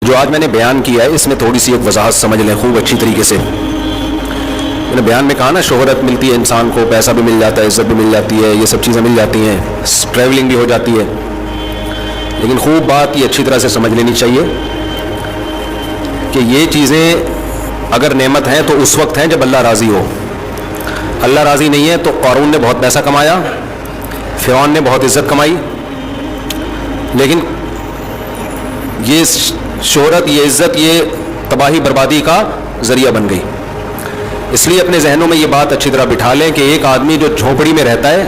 جو آج میں نے بیان کیا ہے اس میں تھوڑی سی ایک وضاحت سمجھ لیں خوب اچھی طریقے سے. میں نے بیان میں کہا نا شہرت ملتی ہے انسان کو, پیسہ بھی مل جاتا ہے, عزت بھی مل جاتی ہے, یہ سب چیزیں مل جاتی ہیں, ٹریولنگ بھی ہو جاتی ہے. لیکن خوب بات یہ اچھی طرح سے سمجھ لینی چاہیے کہ یہ چیزیں اگر نعمت ہیں تو اس وقت ہیں جب اللہ راضی ہو. اللہ راضی نہیں ہے تو قارون نے بہت پیسہ کمایا, فرعون نے بہت عزت کمائی, لیکن یہ شہرت, یہ عزت, یہ تباہی بربادی کا ذریعہ بن گئی. اس لیے اپنے ذہنوں میں یہ بات اچھی طرح بٹھا لیں کہ ایک آدمی جو جھونپڑی میں رہتا ہے,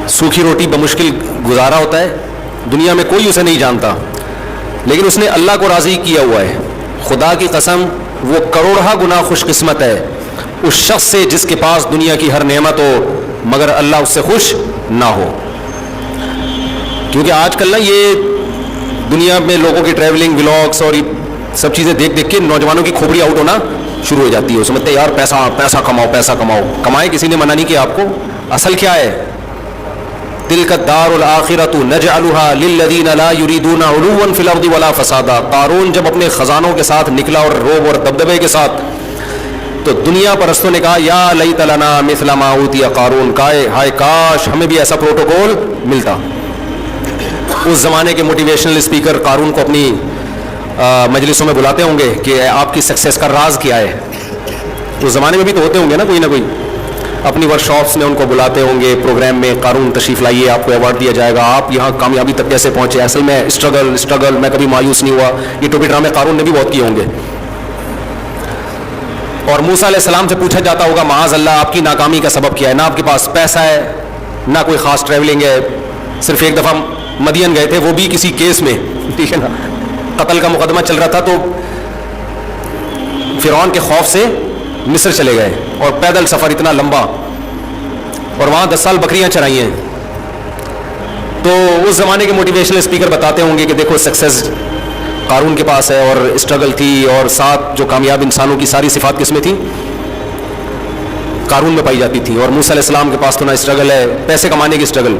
سوکھی روٹی بمشکل گزارا ہوتا ہے, دنیا میں کوئی اسے نہیں جانتا, لیکن اس نے اللہ کو راضی کیا ہوا ہے. خدا کی قسم وہ کروڑہ گنا خوش قسمت ہے اس شخص سے جس کے پاس دنیا کی ہر نعمت ہو مگر اللہ اس سے خوش نہ ہو. کیونکہ آج کل نا یہ دنیا میں لوگوں کی ٹریولنگ ولاگس اور سب چیزیں دیکھ دیکھ کے نوجوانوں کی کھوپڑی آؤٹ ہونا شروع ہو جاتی ہے. سمجھتے ہیں یار پیسہ پیسہ کماؤ, پیسہ کماؤ. کمائے, کسی نے منع نہیں کیا آپ کو. اصل کیا ہے؟ تلک الدار الآخرۃ نجعلها للذین لا یریدون علوا فی الارض ولا فسادا. قارون جب اپنے خزانوں کے ساتھ نکلا اور روب اور دبدبے کے ساتھ, تو دنیا پرستوں نے کہا یا لیت لنا مثل ما اوتی قارون, ہائے کاش ہمیں بھی ایسا پروٹوکول ملتا. اس زمانے کے موٹیویشنل اسپیکر قارون کو اپنی مجلسوں میں بلاتے ہوں گے کہ آپ کی سکسیس کا راز کیا ہے. اس زمانے میں بھی تو ہوتے ہوں گے نا کوئی نہ کوئی. اپنی ورک شاپس میں ان کو بلاتے ہوں گے پروگرام میں, قارون تشریف لائیے, آپ کو ایوارڈ دیا جائے گا, آپ یہاں کامیابی تک کیسے پہنچے. اصل میں اسٹرگل میں کبھی مایوس نہیں ہوا. یہ ٹوپی ڈرامے قارون نے بھی بہت کیے ہوں گے. اور موسیٰ علیہ السلام سے پوچھا جاتا ہوگا معاذ اللہ آپ کی ناکامی کا سبب کیا ہے. نہ آپ کے پاس پیسہ ہے, نہ کوئی خاص ٹریولنگ ہے, صرف ایک دفعہ مدین گئے تھے, وہ بھی کسی کیس میں, ٹھیک ہے نا, قتل کا مقدمہ چل رہا تھا, تو فرعون کے خوف سے مصر چلے گئے اور پیدل سفر اتنا لمبا, اور وہاں 10 سال بکریاں چرائی ہیں. تو اس زمانے کے موٹیویشنل اسپیکر بتاتے ہوں گے کہ دیکھو سکسیس قارون کے پاس ہے, اور اسٹرگل تھی, اور ساتھ جو کامیاب انسانوں کی ساری صفات کس میں تھی, قارون میں پائی جاتی تھی. اور موسیٰ علیہ السلام کے پاس تو نہ اسٹرگل ہے, پیسے کمانے کی اسٹرگل,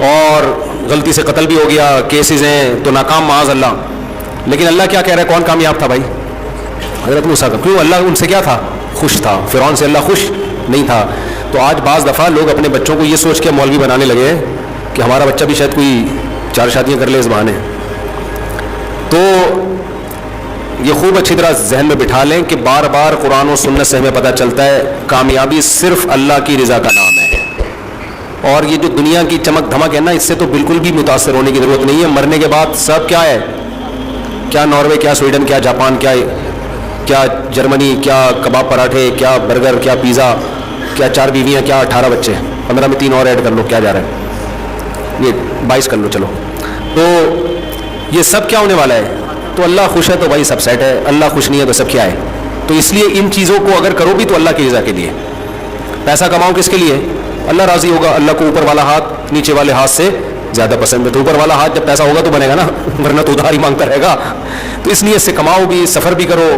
اور غلطی سے قتل بھی ہو گیا, کیسز ہیں تو ناکام معاذ اللہ. لیکن اللہ کیا کہہ رہا ہے, کون کامیاب تھا بھائی؟ حضرت موسیٰ کا. کیوں؟ اللہ ان سے کیا تھا, خوش تھا. فرعون سے اللہ خوش نہیں تھا. تو آج بعض دفعہ لوگ اپنے بچوں کو یہ سوچ کے مولوی بنانے لگے کہ ہمارا بچہ بھی شاید کوئی 4 شادیاں کر لے اس بہانے. تو یہ خوب اچھی طرح ذہن میں بٹھا لیں کہ بار بار قرآن و سنت سے ہمیں پتہ چلتا ہے کامیابی صرف اللہ کی رضا کا نام ہے. اور یہ جو دنیا کی چمک دھمک ہے نا, اس سے تو بالکل بھی متاثر ہونے کی ضرورت نہیں ہے. مرنے کے بعد سب کیا ہے, کیا ناروے, کیا سویڈن, کیا جاپان, کیا جرمنی, کیا کباب پراٹھے, کیا برگر, کیا پیزا, کیا 4 بیویاں, کیا 18 بچے, 15 میں 3 اور ایڈ کر لو, کیا جا رہا ہے, یہ 22 کر لو. چلو, تو یہ سب کیا ہونے والا ہے؟ تو اللہ خوش ہے تو بھائی سب سیٹ ہے, اللہ خوش نہیں ہے تو سب کیا ہے. تو اس لیے ان چیزوں کو اگر کرو بھی تو اللہ کی رضا کے لیے. پیسہ کماؤ کس کے لیے؟ اللہ راضی ہوگا. اللہ کو اوپر والا ہاتھ نیچے والے ہاتھ سے زیادہ پسند ہے. تو اوپر والا ہاتھ جب پیسہ ہوگا تو بنے گا نا, ورنہ تو ادھار ہی مانگتا رہے گا. تو اس لیے اس سے کماؤ بھی, سفر بھی کرو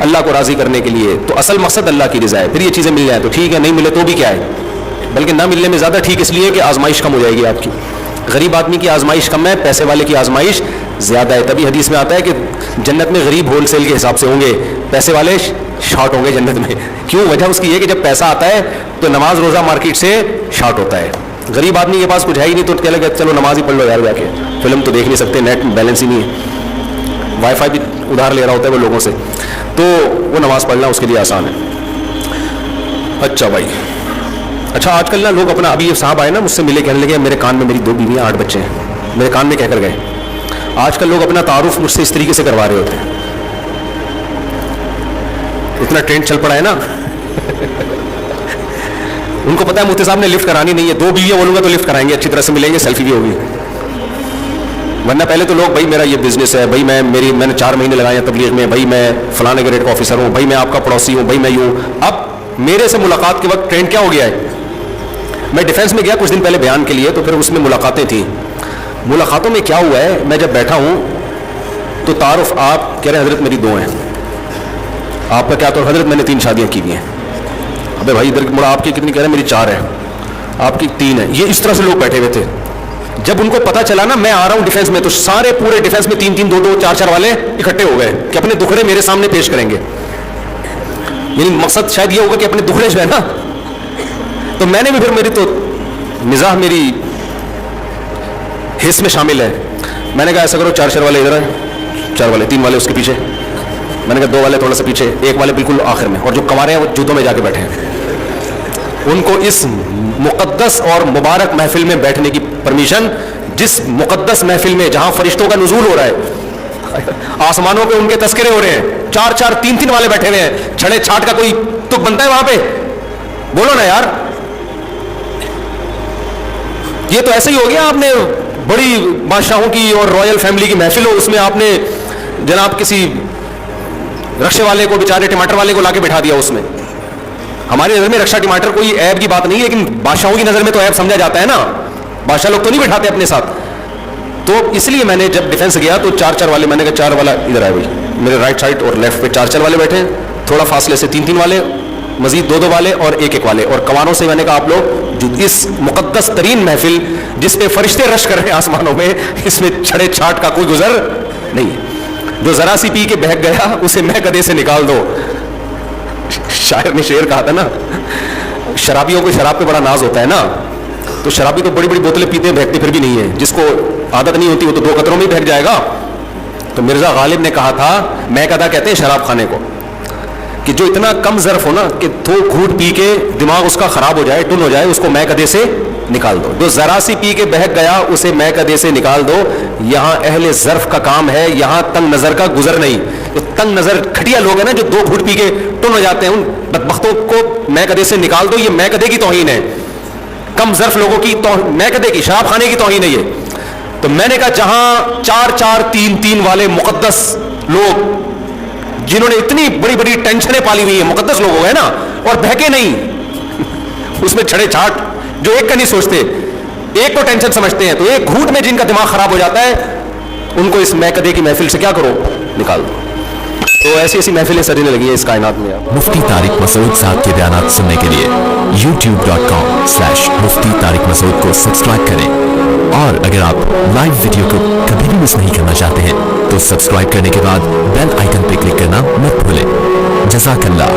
اللہ کو راضی کرنے کے لیے. تو اصل مقصد اللہ کی رضا ہے. پھر یہ چیزیں مل جائیں تو ٹھیک ہے, نہیں ملے تو بھی کیا ہے, بلکہ نہ ملنے میں زیادہ ٹھیک, اس لیے کہ آزمائش کم ہو جائے گی آپ کی. غریب آدمی کی آزمائش کم ہے, پیسے والے کی آزمائش زیادہ ہے. تبھی حدیث میں آتا ہے کہ جنت میں غریب ہول سیل کے حساب سے ہوں گے, پیسے والے شارٹ ہوں گے جنت میں. کیوں؟ وجہ اس کی یہ کہ جب پیسہ آتا ہے تو نماز روزہ مارکیٹ سے شارٹ ہوتا ہے. غریب آدمی کے پاس کچھ ہے ہی نہیں تو کہہ لگا چلو نماز ہی پڑھ لو یار, جا کے فلم تو دیکھ نہیں سکتے, نیٹ بیلنس ہی نہیں ہے, وائی فائی بھی ادھار لے رہا ہوتا ہے وہ لوگوں سے, تو وہ نماز پڑھنا اس کے لیے آسان ہے. اچھا بھائی, اچھا آج کل نا لوگ اپنا, ابھی یہ صاحب آئے نا مجھ سے ملے, کہنے لگے میرے کان میں میری 2 بیویاں 8 بچے ہیں, میرے کان میں کہہ کر گئے. آج کل لوگ اپنا تعارف مجھ سے اس طریقے سے کروا رہے ہوتے ہیں. اتنا ٹرینڈ چل پڑا ہے نا. ان کو پتا ہے مفتی صاحب نے لفٹ کرانی نہیں ہے, 2 بیویاں بولوں گا تو لفٹ کرائیں گے, اچھی طرح سے ملیں گے, سیلفی بھی ہوگی. ورنہ پہلے تو لوگ بھائی میرا یہ بزنس ہے, بھائی میں نے 4 مہینے لگائے ہیں تبلیغ میں, بھائی میں فلانے گریڈ کا آفیسر ہوں, بھائی میں آپ کا پڑوسی ہوں, بھائی میں یوں. اب میرے سے ملاقات کے وقت ٹرینڈ کیا ہو گیا ہے. میں ڈیفینس میں گیا کچھ دن پہلے بیان کے لیے, تو پھر اس میں ملاقاتیں تھیں. ملاقاتوں میں کیا ہوا ہے, میں جب بیٹھا ہوں تو تعارف, آپ کہہ رہے ہیں حضرت میری 2 ہیں, آپ کا کیا تو حضرت میں نے 3 شادیاں کی ہوئی ہیں. ابے بھائی ادھر مڑا, آپ کی کتنی؟ کہہ رہے ہیں میری 4 ہیں, آپ کی 3 ہیں. یہ اس طرح سے لوگ بیٹھے ہوئے تھے جب ان کو پتا چلا نا میں آ رہا ہوں ڈیفینس میں, تو سارے پورے ڈیفینس میں 3-3, 2-2, 4-4 والے اکٹھے ہو گئے کہ اپنے دکھڑے میرے سامنے پیش کریں گے. یعنی مقصد شاید یہ ہوگا کہ اپنے دکھڑے جو ہے نا, تو میں نے بھی پھر, میری تو مزاح میری حص میں شامل ہے, میں نے کہا ایسا کرو 4 والے ادھر ہیں, 4 والے, 3 والے اس کے پیچھے, میں نے کہا 2 والے تھوڑا سا پیچھے, 1 والے بالکل آخر میں, اور جو کنوارے ہیں وہ جوتوں میں جا کے بیٹھے ہیں. ان کو اس مقدس اور مبارک محفل میں بیٹھنے کی پرمیشن, جس مقدس محفل میں جہاں فرشتوں کا نزول ہو رہا ہے, آسمانوں پہ ان کے تذکرے ہو رہے ہیں, 4-4, 3-3 والے بیٹھے ہوئے ہیں, چھڑے چھاٹ کا کوئی تو بنتا ہے وہاں پہ؟ بولو نا یار. یہ تو ایسے ہی ہو گیا, آپ نے بڑی بادشاہوں کی اور رائل فیملی کی محفل ہو, اس میں آپ نے جناب کسی رکشے والے کو, بیچارے ٹماٹر والے کو لا کے بٹھا دیا اس میں. ہماری نظر میں رکشا ٹماٹر کوئی عیب کی بات نہیں ہے, لیکن بادشاہوں کی نظر میں تو عیب سمجھا جاتا ہے نا, بادشاہ لوگ تو نہیں بٹھاتے اپنے ساتھ. تو اس لیے میں نے جب ڈیفینس گیا تو 4-4 والے, میں نے کہا 4 والا ادھر آئے بھائی, میرے رائٹ سائڈ اور لیفٹ پہ 4-4 والے بیٹھے ہیں, تھوڑا فاصلے سے 3-3 والے, مزید 2-2 والے اور 1-1 والے, اور کنواروں سے میں نے کہا آپ لوگ اس مقدس ترین محفل جس پہ فرشتے رش کر رہے ہیں آسمانوں میں, اس میں چھڑے چھاٹ کا کوئی گزر نہیں. جو ذرا سی پی کے بہک گیا اسے میں گدھے سے نکال دو. شاعر نے شعر کہا تھا نا, شرابیوں کو شراب پہ بڑا ناز ہوتا ہے نا, تو شرابی تو بڑی بڑی بوتلیں پیتے ہیں, بہکتے پھر بھی نہیں ہے. جس کو عادت نہیں ہوتی وہ تو 2 قطروں میں ہی بہک جائے گا. تو مرزا غالب نے کہا تھا, میں کہا کہتے ہیں شراب خانے کو, کہ جو اتنا کم ظرف ہو نا کہ 2 گھونٹ پی کے دماغ اس کا خراب ہو جائے, ٹن ہو جائے, اس کو میں کدے سے نکال دو. جو ذرا سی پی کے بہک گیا اسے میں کدے سے نکال دو. یہاں اہل ظرف کا کام ہے, یہاں تنگ نظر کا گزر نہیں. جو تنگ نظر گھٹیا لوگ ہیں نا, جو 2 گھونٹ پی کے ٹن ہو جاتے ہیں, ان بدبختوں کو میں کدے سے نکال دو. یہ میں کدے کی توہین ہے, کم ظرف لوگوں کی میں کدے کی, شراب خانے کی توہین ہے یہ. تو میں نے کہا جہاں 4-4, 3-3 والے مقدس لوگ جنہوں نے اتنی بڑی بڑی ٹینشنیں پالی ہوئی ہیں, مقدس لوگ ہو گئے نا, اور بہکے نہیں, اس میں چھڑے چھاٹ جو ایک کا نہیں سوچتے, ایک کو ٹینشن سمجھتے ہیں, تو ایک گھونٹ میں جن کا دماغ خراب ہو جاتا ہے, ان کو اس میکدے کی محفل سے کیا کرو, نکال دو. تو ایسی ایسی محفلیں سجنے لگی ہیں اس کائنات میں. مفتی طارق مسعود صاحب کے بیانات سننے کے لیے youtube.com/مفتی طارق مسعود کو سبسکرائب کریں, اور اگر آپ لائیو ویڈیو کو کبھی بھی مس نہیں کرنا چاہتے ہیں تو سبسکرائب کرنے کے بعد بیل آئیکن پہ کلک کرنا مت بھولیں. جزاک اللہ.